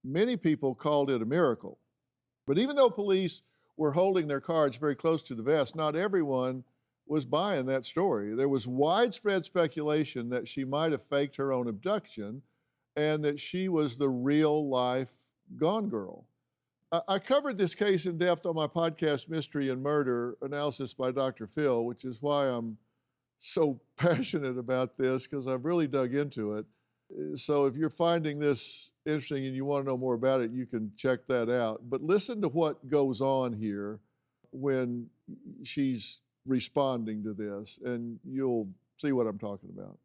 Many people called it a miracle. But even though police were holding their cards very close to the vest, not everyone was buying that story. There was widespread speculation that she might have faked her own abduction and that she was the real-life Gone Girl. I covered this case in depth on my podcast, Mystery and Murder, Analysis by DrPhil, which is why I'm so passionate about this, because I've really dug into it. So if you're finding this interesting and you want to know more about it, you can check that out. But listen to what goes on here when she's responding to this, and you'll see what I'm talking about.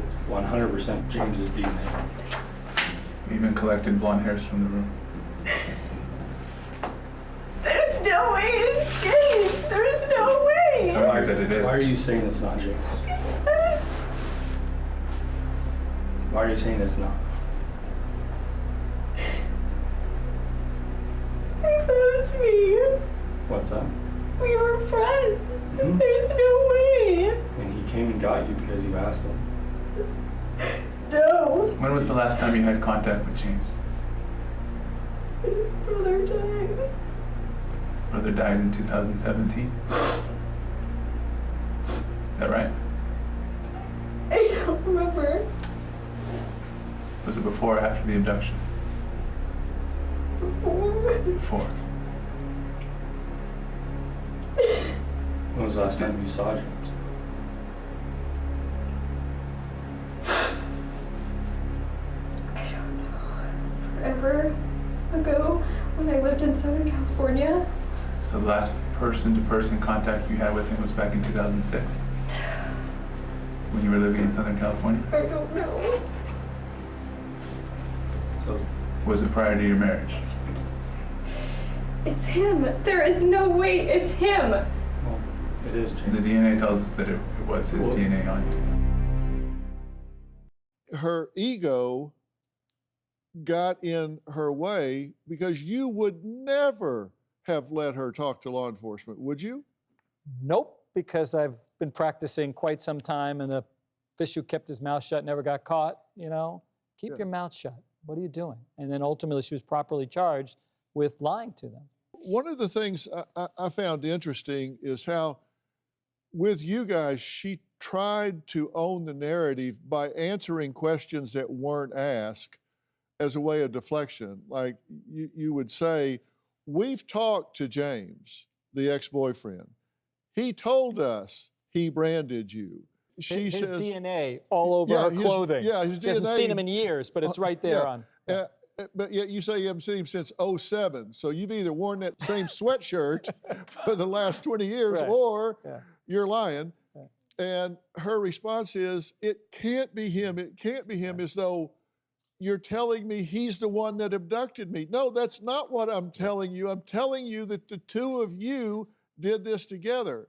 It's 100% James's DNA. We even collected blonde hairs from the room. There's no way it's James! There's no way! I'm like that it is. Why are you saying it's not James? Why are you saying it's not? He found me. What's that? We were friends. Mhm. There's no way. And he came and got you because you asked him. No. When was the last time you had contact with James? His brother died. Brother died in 2017. Is that right? I don't remember. Was it before or after the abduction? Before. When was the last time you saw James? I don't know. Forever ago, when I lived in Southern California. So the last person-to-person contact you had with him was back in 2006? When you were living in Southern California? I don't know. So, Was it prior to your marriage? It's him. There is no way it's him. well, it is James. The DNA tells us that it was his Well- DNA on you. Her ego got in her way because you would never have let her talk to law enforcement, would you? Nope, because I've been practicing quite some time, and the fish who kept his mouth shut never got caught, you know? Keep Yeah. your mouth shut. What are you doing? And then ultimately she was properly charged with lying to them. One of the things I found interesting is how, with you guys, she tried to own the narrative by answering questions that weren't asked as a way of deflection. Like you would say, we've talked to James, the ex-boyfriend. He told us he branded you. She His says, DNA all over Yeah, her his- clothing. yeah, his She hasn't DNA seen him in years, but it's right there yeah, on. but yet you say you haven't seen him since '07. So you've either worn that same sweatshirt for the last 20 years Right. or Yeah. you're lying. Right. And her response is, it can't be him. It can't be him, as though you're telling me he's the one that abducted me. No, that's not what I'm telling you. I'm telling you that the two of you did this together.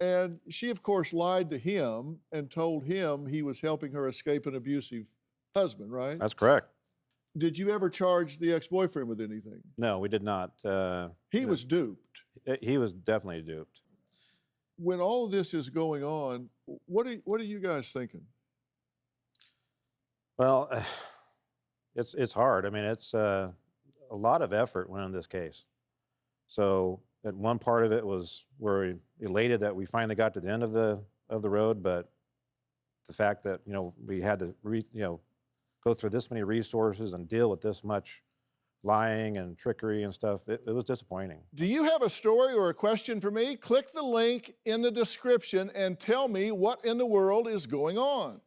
And she, of course, lied to him and told him he was helping her escape an abusive husband, right? That's correct. Did you ever charge the ex-boyfriend with anything? No, we did not. He was duped. He was definitely duped. When all of this is going on, what are you guys thinking? Well, it's hard. I mean, it's a lot of effort went into this case. So that one part of it was we're elated that we finally got to the end of the road, but the fact that we had to go through this many resources and deal with this much lying and trickery and stuff, it was disappointing. Do you have a story or a question for me? Click the link in the description and tell me what in the world is going on.